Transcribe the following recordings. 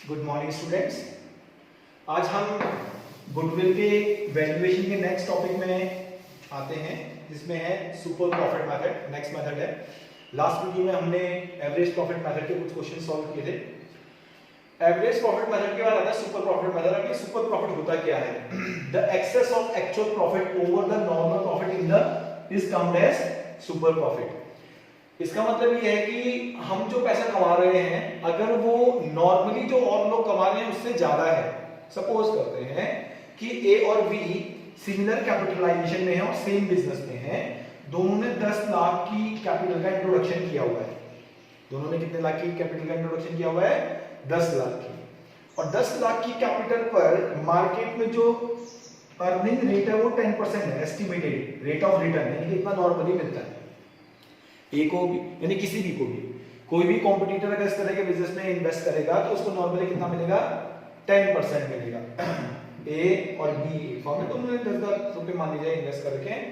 Good morning students. आज हम goodwill के वैल्यूएशन के नेक्स्ट टॉपिक में आते हैं, जिसमें है super profit method. Next method है। लास्ट वीडियो में हमने एवरेज प्रॉफिट मेथड के कुछ क्वेश्चन सॉल्व किए थे। एवरेज प्रॉफिट मेथड के बाद आता है सुपर प्रॉफिट मेथड। अब ये सुपर प्रॉफिट होता क्या है? The excess of actual profit over the normal profit in the is count as super profit. इसका मतलब ये है कि हम जो पैसा कमा रहे हैं, अगर वो नॉर्मली जो और लोग कमा रहे हैं उससे ज्यादा है। सपोज करते हैं कि ए और बी सिमिलर कैपिटलाइजेशन में है और सेम बिजनेस में है। दोनों ने 10 लाख की कैपिटल का इंट्रोडक्शन किया हुआ है। दोनों ने कितने लाख की कैपिटल का इंट्रोडक्शन किया हुआ है? 10 लाख की। और 10 लाख की कैपिटल पर मार्केट में जो अर्निंग रेट है वो 10% है, एस्टिमेटेड रेट ऑफ रिटर्न, यानी कि इतना नॉर्मली मिलता है। ए को भी यानी किसी भी को भी, कोई भी कॉम्पिटिटर अगर इस तरह के बिजनेस में इन्वेस्ट करेगा तो उसको नॉर्मली कितना मिलेगा? 10% मिलेगा। ए और बी फॉर्म में दोनों ने 10,000 रुपए मान लीजिए इन्वेस्ट कर रखे हैं,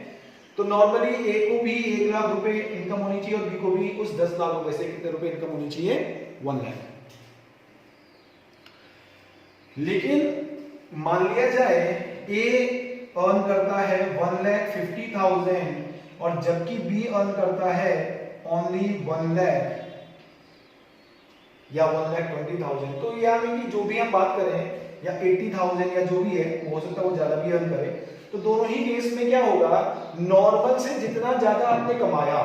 तो नॉर्मली ए को भी 1 लाख रुपए इनकम होनी चाहिए और बी को भी उस 10 लाख रुपए से कितने रुपए इनकम होनी चाहिए? 1 लाख। लेकिन मान लिया जाए ए अर्न करता है 1,50,000 और जबकि बी अर्न करता है ओनली 1 लाख या 1,20,000। तो यानी कि जो भी हम बात करें या 80,000 या जो भी है, हो सकता है वो ज्यादा भी अर्न करे। तो दोनों ही केस में क्या होगा? नॉर्मल से जितना ज्यादा आपने कमाया,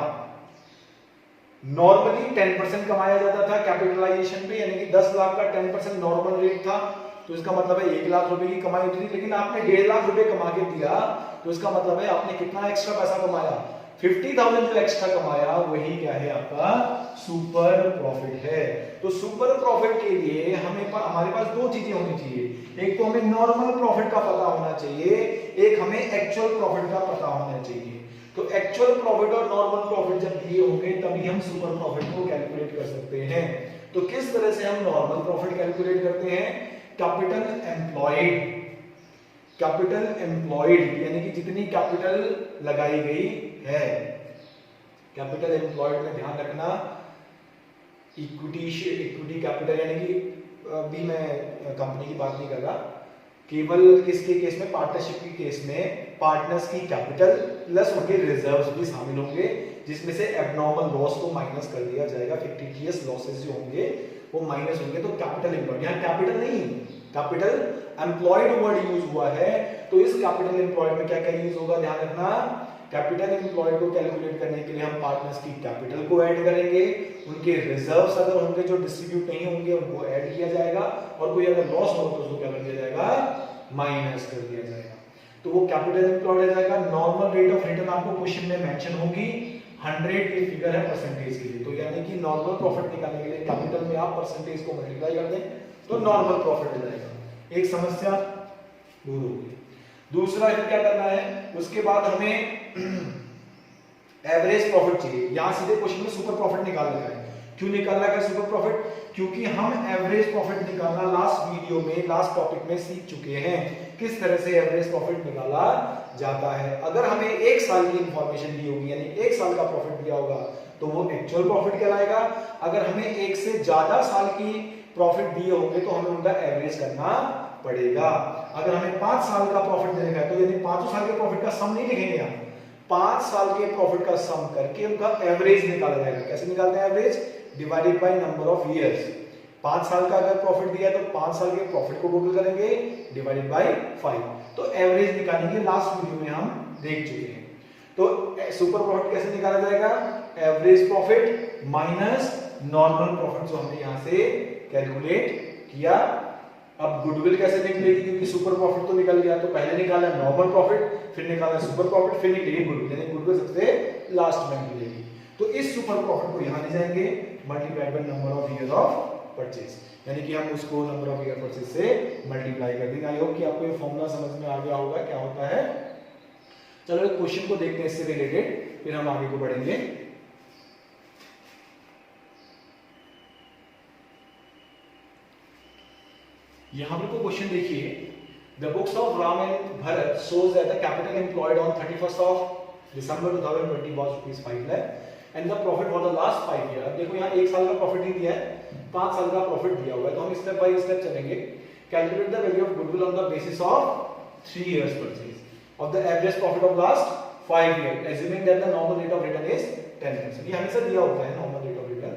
नॉर्मली 10% कमाया जाता था कैपिटलाइजेशन पे, यानी कि 10 लाख का 10% नॉर्मल रेट था। तो इसका मतलब है 1 लाख रुपए की कमाई हुई थी, लेकिन आपने 1.5 लाख रुपए कमा के दिया, तो इसका मतलब है आपने कितना एक्स्ट्रा पैसा कमाया? 50,000 जो एक्स्ट्रा कमाया वही क्या है? आपका सुपर प्रॉफिट है। तो सुपर प्रॉफिट के लिए हमारे पास दो चीजें होनी चाहिए। एक तो हमें नॉर्मल प्रॉफिट का पता होना चाहिए, एक हमें एक्चुअल प्रॉफिट का पता होना चाहिए। तो एक्चुअल प्रॉफिट और नॉर्मल प्रॉफिट जब दिए होंगे तभी हम सुपर प्रॉफिट को कैलकुलेट कर सकते हैं। तो किस तरह से हम नॉर्मल प्रॉफिट कैलकुलेट करते हैं? Capital employed. कैपिटल एम्प्लॉयड यानी कि जितनी कैपिटल लगाई गई है। कैपिटल एम्प्लॉयड में ध्यान रखना, इक्विटी कैपिटल यानी कि भी मैं कंपनी की बात नहीं कर रहा, केवल किसके केस में? पार्टनरशिप के केस में पार्टनर्स की कैपिटल प्लस उनके रिजर्व्स भी शामिल होंगे, जिसमें से एबनॉर्मल लॉस को माइनस कर दिया जाएगा। फिक्टिशियस लॉसेस जो होंगे वो माइनस होंगे। तो कैपिटल एम्प्लॉयड, यहाँ कैपिटल नहीं, कैपिटल एम्प्लॉयड वर्ड यूज हुआ है। तो इस कैपिटल एम्प्लॉयड में क्या क्या यूज होगा? ध्यान रखना, कैपिटल एम्प्लॉयड को कैलकुलेट करने के लिए हम पार्टनर्स की कैपिटल को ऐड करेंगे, उनके रिजर्व्स अगर होंगे जो डिस्ट्रीब्यूट नहीं होंगे उनको ऐड किया जाएगा, और कोई अगर लॉस हो तो उसको क्या कर दिया जाएगा? माइनस कर दिया जाएगा। तो वो कैपिटल एम्प्लॉयड आ जाएगा। नॉर्मल रेट ऑफ रिटर्न आपको क्वेश्चन में मेंशन होगी, 100 ये फिगर है परसेंटेज के लिए। तो यानी कि नॉर्मल प्रॉफिट निकालने के लिए कैपिटल में आप परसेंटेज को मल्टीप्लाई कर दें तो नॉर्मल प्रॉफिट आ जाएगा। एक समस्या दूर हो गई। दूसरा क्या करना है? उसके बाद हमें एवरेज प्रॉफिट चाहिए। यहां सीधे क्वेश्चन में सुपर प्रॉफिट निकालना है। क्यों निकालना है सुपर प्रॉफिट? क्योंकि हम एवरेज प्रॉफिट निकालना लास्ट वीडियो में, लास्ट टॉपिक में सीख चुके हैं किस तरह से एवरेज प्रॉफिट निकाला जाता है। अगर हमें 1 साल की इंफॉर्मेशन दी होगी, यानी 1 साल का प्रॉफिट दिया होगा, तो वो एक्चुअल प्रॉफिट कहलाएगा। अगर हमें 1 से ज्यादा साल की प्रॉफिट दिए होंगे तो हमें उनका एवरेज करना पड़ेगा। अगर हमें 5 साल का प्रॉफिट देना है तो यानी 5 साल के प्रॉफिट का सम नहीं लिखेंगे हम, 5 साल के प्रॉफिट का सम करके उनका एवरेज निकाला जाएगा। कैसे निकालते हैं average? Divided by number of years. 5 साल का अगर प्रॉफिट दिया तो 5 साल के प्रॉफिट को टोटल करेंगे डिवाइडेड बाय 5। तो एवरेज निकालेंगे, लास्ट वीडियो में हम देख चुके हैं। तो सुपर प्रॉफिट कैसे निकाला जाएगा? Average profit minus normal profit जो हमने यहां से कैलकुलेट किया। अब गुडविल कैसे निकलेगी? क्योंकि सुपर प्रॉफिट तो निकल गया, तो पहले निकाला नॉर्मल प्रॉफिट, फिर निकाला सुपर प्रॉफिट, फिर निकलेगी गुडविल, यानी गुडविल सबसे लास्ट में निकलेगी। तो इस सुपर प्रॉफिट को यहां ले जाएंगे, multiplied by number of year of purchase, यानी कि हम उसको नंबर ऑफ ईयर परचेज से मल्टीप्लाई कर देंगे। आई होप कि आपको ये फॉर्मूला समझ में आ गया होगा क्या होता है। चलो एक क्वेश्चन को देखते हैं इससे रिलेटेड, फिर हम आगे को बढ़ेंगे। यहां पर को क्वेश्चन देखिए, the books of Ram and Bharat shows that the capital employed on 31st of December 2020 was ₹5 lakh and the profit for the last 5 year. अब देखो यहाँ 1 साल का प्रॉफिट नहीं दिया है, 5 साल का प्रॉफिट दिया हुआ है, तो हम स्टेप बाय स्टेप चलेंगे। Calculate the value of goodwill on the basis of 3 years purchase of the average profit of last 5 year assuming that the normal rate of return is 10%। ये हमेशा दिया होता है नॉर्मल रेट ऑफ रिटर्न।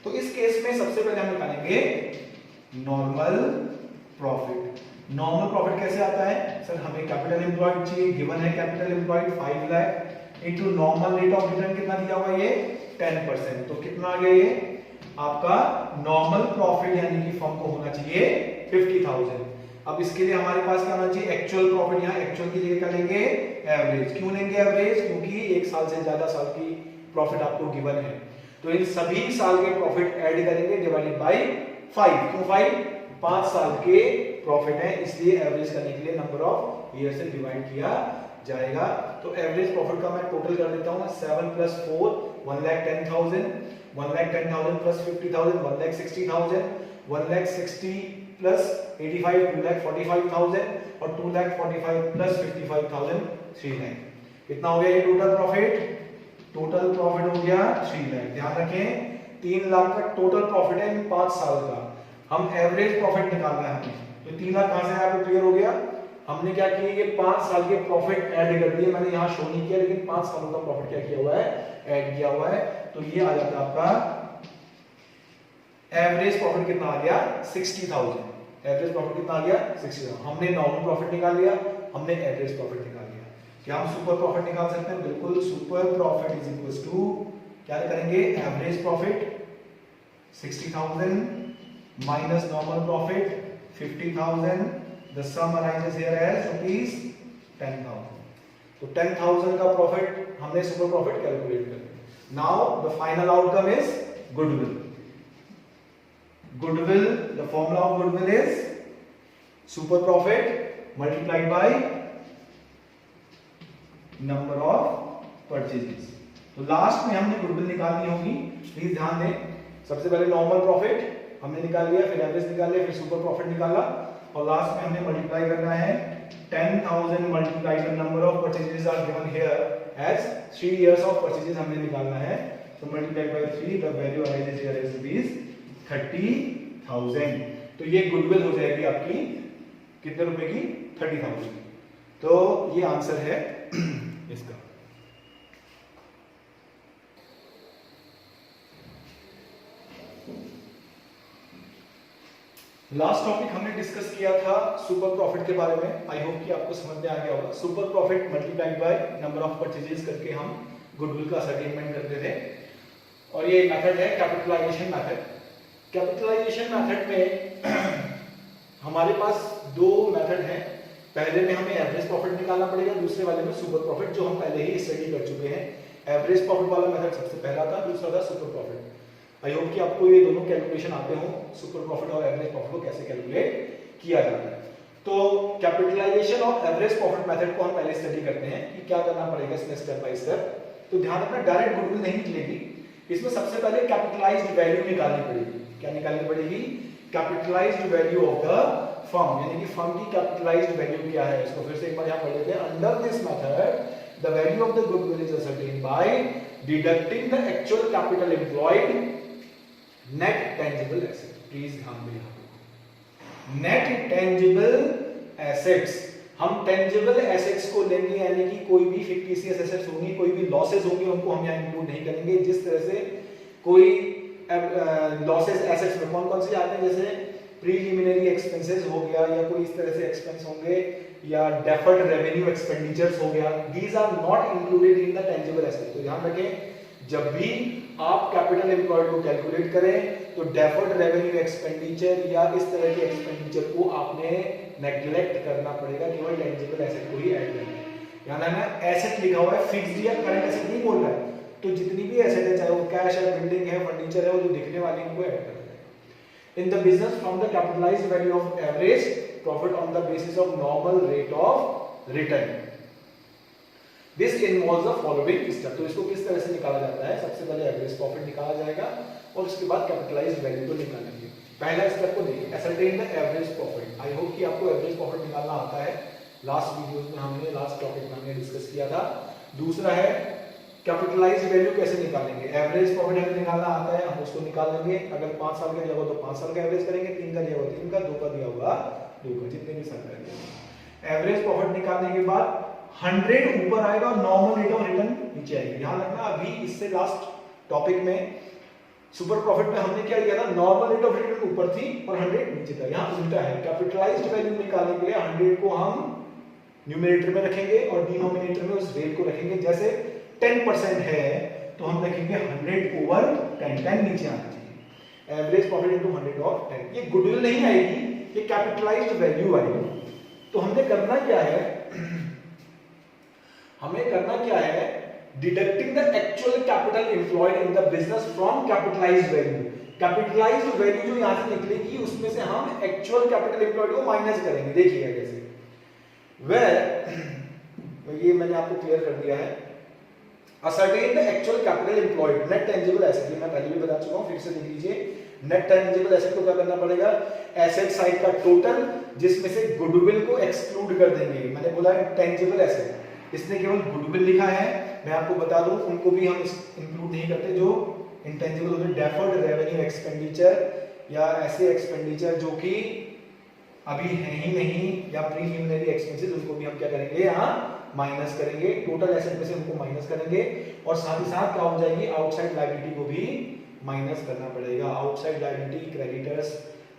तो इस case में सबसे पहले हम निकालेंगे नॉर्मल प्रॉफिट। नॉर्मल प्रॉफिट कैसे आता है सर, हमें कैपिटल एम्प्लॉयड चाहिए, गिवन है capital employed 5 lakh into normal rate of return कितना दिया हुआ है ये 10%, तो कितना आ गया ये आपका नॉर्मल प्रॉफिट, यानी कि फर्म को होना चाहिए 50,000। अब इसके लिए हमारे पास क्या होना चाहिए एक्चुअल प्रॉफिट, यहाँ एक्चुअल की जगह क्या लेंगे एवरेज। क्यों लेंगे एवरेज, क्योंकि 1 साल से ज्यादा साल की प्रॉफिट आपको गिवन है, तो इन सभी साल के प्रॉफिट ऐड करेंगे डिवाइडेड बाय 5। क्यों 5, 5 साल के प्रॉफिट है इसलिए एवरेज करने के लिए नंबर ऑफ ईयर से डिवाइड किया जाएगा। तो एवरेज प्रॉफिट का मैं टोटल कर देता हूं 7 + 4 1,10,000, 1,10,000 + 50,000 1,60,000, 1,60,000 + 85 2,45,000 और 2,45,000 + 55,000 3 लाख। कितना हो गया ये टोटल प्रॉफिट, टोटल प्रॉफिट हो गया 3 लाख। ध्यान रखें 3 लाख का टोटल प्रॉफिट है इन 5 साल का, हम एवरेज प्रॉफिट निकालना है हमें, तो 3 लाख कहां से आपको क्लियर हो गया। हमने क्या किया ये 5 साल के प्रॉफिट ऐड कर दिए, मैंने यहां शो नहीं किया लेकिन 5 सालों का प्रॉफिट क्या किया हुआ है ऐड किया हुआ है, तो ये आ जाता है आपका एवरेज प्रॉफिट कितना आ गया 60,000। एवरेज प्रॉफिट कितना आ गया 60,000। हमने नॉर्मल प्रॉफिट निकाल लिया, हमने एवरेज प्रॉफिट निकाल लिया। क्या हम सुपर प्रॉफिट निकाल सकते हैं, बिल्कुल। Super profit is equal to क्या करेंगे average profit 60,000 minus normal profit 50,000, the sum arises here as rupees 10,000। तो 10,000 का प्रॉफिट हमने सुपर प्रॉफिट कैलकुलेट कर लिया। Now the final outcome is goodwill. Goodwill, the formula of goodwill is super profit multiplied by number of purchases. तो last में हमने goodwill निकालनी होगी, प्लीज ध्यान दें। सबसे पहले नॉर्मल प्रॉफिट हमने निकाल लिया, फिर एवरेज निकाल लिया, फिर सुपर प्रॉफिट निकाला और लास्ट में हमने मल्टीप्लाई करना है 10,000 multiply the number of purchases are given here as 3 years of purchases हमने निकालना है, तो multiply by 3 the value arises here is rupees 30,000। तो ये गुडविल हो जाएगी आपकी कितने रुपए की 30,000। तो ये आंसर है इसका। लास्ट टॉपिक हमने डिस्कस किया था सुपर प्रॉफिट के बारे में। आई होप कि आपको समझ में आ गया होगा। Super profit multiplied by number of purchases करके हम गुडविल का सर्टेनमेंट करते थे, और ये मेथड है कैपिटलाइजेशन मेथड। कैपिटलाइजेशन मेथड में हमारे पास 2 मेथड हैं। पहले में हमें एवरेज प्रॉफिट निकालना पड़ेगा, दूसरे वाले में सुपर प्रॉफिट, जो हम पहले ही स्टडी कर चुके हैं। एवरेज प्रॉफिट वाला मेथड सबसे पहला था, दूसरा था सुपर प्रॉफिट। आई होप कि आपको ये दोनों कैलकुलेशन आते हो, सुपर प्रॉफिट और एवरेज प्रॉफिट को कैसे कैलकुलेट किया जाता है। तो कैपिटलाइजेशन और एवरेज प्रॉफिट मेथड को हम पहले स्टडी करते हैं कि क्या करना पड़ेगा इसमें स्टेप बाय स्टेप। तो ध्यान रखना डायरेक्ट गुडविल नहीं निकलेगी, इसमें सबसे पहले कैपिटलाइज्ड वैल्यू निकालनी पड़ेगी। क्या निकालनी पड़ेगी, capitalised value of the firm, यानी कि फर्म की कैपिटलाइज्ड वैल्यू क्या है। इसको फिर से एक बार यहां पढ़ लेते हैं। Under this method the value of the goodwill is ascertained by deducting the actual capital employed net tangible asset. Please ध्यान दें, नेट टेंजिबल एसेट्स, हम टेंजिबल एसेट्स को लेंगे, यानी कि कोई भी फिक्टिशियस एसेट्स होंगी, कोई भी लॉसेस होंगे, उनको हम यहां इंक्लूड नहीं करेंगे। जिस तरह से कोई लॉसेस एसेट्स में कौन कौन से आते हैं, जैसे प्रीलिमिनरी एक्सपेंसेस हो गया, या कोई इस तरह से एक्सपेंस होंगे, या डेफर्ड रेवेन्यू एक्सपेंडिचर्स हो गया, these are not included in the tangible asset. तो ध्यान रखें जब भी आप कैपिटल एम्प्लॉयड को कैलकुलेट करें तो डेफर्ड रेवेन्यू एक्सपेंडिचर या इस तरह के एक्सपेंडिचर को आपने नेग्लेक्ट करना पड़ेगा, केवल टेंजिबल एसेट को ही ऐड करना है। यानी ना एसेट लिखा हुआ है, फिक्स्ड या करंट एसेट नहीं बोल रहा है, तो जितनी भी एसेट है, चाहे वो कैश है, बिल्डिंग है, फर्नीचर है, वो जो दिखने वाली है उनको ऐड कर देना। In the business from the capitalised value of average profit on the basis of normal rate of return, this involves the following step. तो इसको किस तरह से निकाला जाता है, सबसे पहले एवरेज प्रॉफिट निकाला जाएगा और उसके बाद कैपिटलाइज्ड वैल्यू को निकालेंगे। पहला स्टेप को देखिए, ascertain the average profit. I hope कि आपको एवरेज प्रॉफिट निकालना आता है, लास्ट वीडियोस में हमने, लास्ट टॉपिक में हमने डिस्कस किया था। दूसरा है कैपिटलाइज्ड वैल्यू कैसे निकालेंगे? एवरेज प्रॉफिट हमें निकालना आता है, हम उसको निकाल लेंगे। अगर 5 साल का दिया होगा तो 5 साल का एवरेज करेंगे, 3 का दिया होगा 3 का, 2 का दिया होगा 2 का, जितने भी साल का दिया। एवरेज प्रॉफिट निकालने के बाद 100 ऊपर आएगा और नॉर्मल रेट ऑफ रिटर्न नीचे आएगी। ध्यान रखना, अभी इससे लास्ट टॉपिक में सुपर प्रॉफिट में हमने क्या किया था, नॉर्मल रेट ऑफ रिटर्न ऊपर थी और 100 नीचे था। यहाँ उल्टा है, कैपिटलाइज्ड वैल्यू निकालने के लिए 100 को हम न्यूमरेटर में रखेंगे और डिनोमिनेटर में उस वैल्यू को रखेंगे। जैसे 10% है तो हम रखेंगे 100 ओवर 10, 10 नीचे आना चाहिए। एवरेज प्रॉफिट इनटू 100 और 10, ये गुडविल नहीं आएगी, ये कैपिटलाइज्ड वैल्यू आएगी। तो हमने करना क्या है, हमें करना क्या है, deducting the actual capital employed in the business from capitalised value. Capitalised value जो यहां से निकलेगी उसमें से हम एक्चुअल कैपिटल एम्प्लॉयड को माइनस करेंगे। देखिएगा कैसे, where ये मैंने आपको क्लियर कर दिया है। Ascertain the actual capital employed, net tangible asset, ये मैं पहले भी बता चुका हूं, फिर से देख लीजिए। नेट टेंजिबल एसेट को क्या करना पड़ेगा, एसेट साइड का टोटल जिसमें से गुडविल को एक्सक्लूड कर देंगे। मैंने बोला टेंजिबल एसेट, इसने केवल गुडविल लिखा है, मैं आपको बता दूं उनको भी हम इंक्लूड नहीं करते जो इंटेंजिबल होते हैं। डेफर्ड रेवेन्यू एक्सपेंडिचर या ऐसे एक्सपेंडिचर जो कि अभी है ही नहीं, या प्रीलिमिनरी एक्सपेंसेस, उनको भी हम क्या करेंगे, यहाँ माइनस करेंगे। टोटल एसेट में से उनको माइनस करेंगे और साथ ही साथ क्या हो जाएगी, आउटसाइड लायबिलिटी को भी माइनस करना पड़ेगा। आउटसाइड लायबिलिटी, क्रेडिटर्स,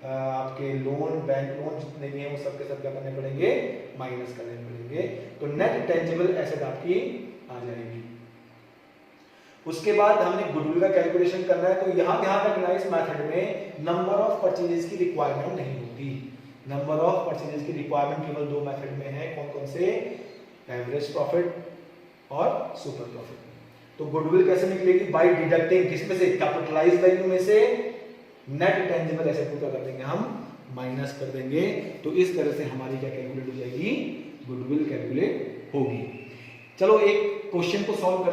आपके लोन, बैंक लोन जितने भी हैं वो सब के सब क्या करने पड़ेंगे, माइनस करने पड़ेंगे। तो नेट टेंजिबल एसेट आपकी आ जाएगी। उसके बाद हमने गुडविल का कैलकुलेशन करना है, तो यहाँ ध्यान रखना इस मेथड में नंबर ऑफ परचेजेस की रिक्वायरमेंट नहीं होती। नंबर ऑफ परचेजेस की रिक्वायरमेंट केवल 2 मेथड में है, कौन कौन से, एवरेज प्रॉफिट और सुपर प्रॉफिट। तो गुडविल कैसे निकलेगी, बाय डिडक्टिंग किसमें से, कैपिटलाइज्ड वैल्यू में से नेट टेंजिबल एसेट को क्या कर देंगे, हम माइनस कर देंगे। तो इस तरह से हमारी क्या कैलकुलेट हो जाएगी, गुडविल कैलकुलेट होगी। चलो एक क्वेश्चन को सॉल्व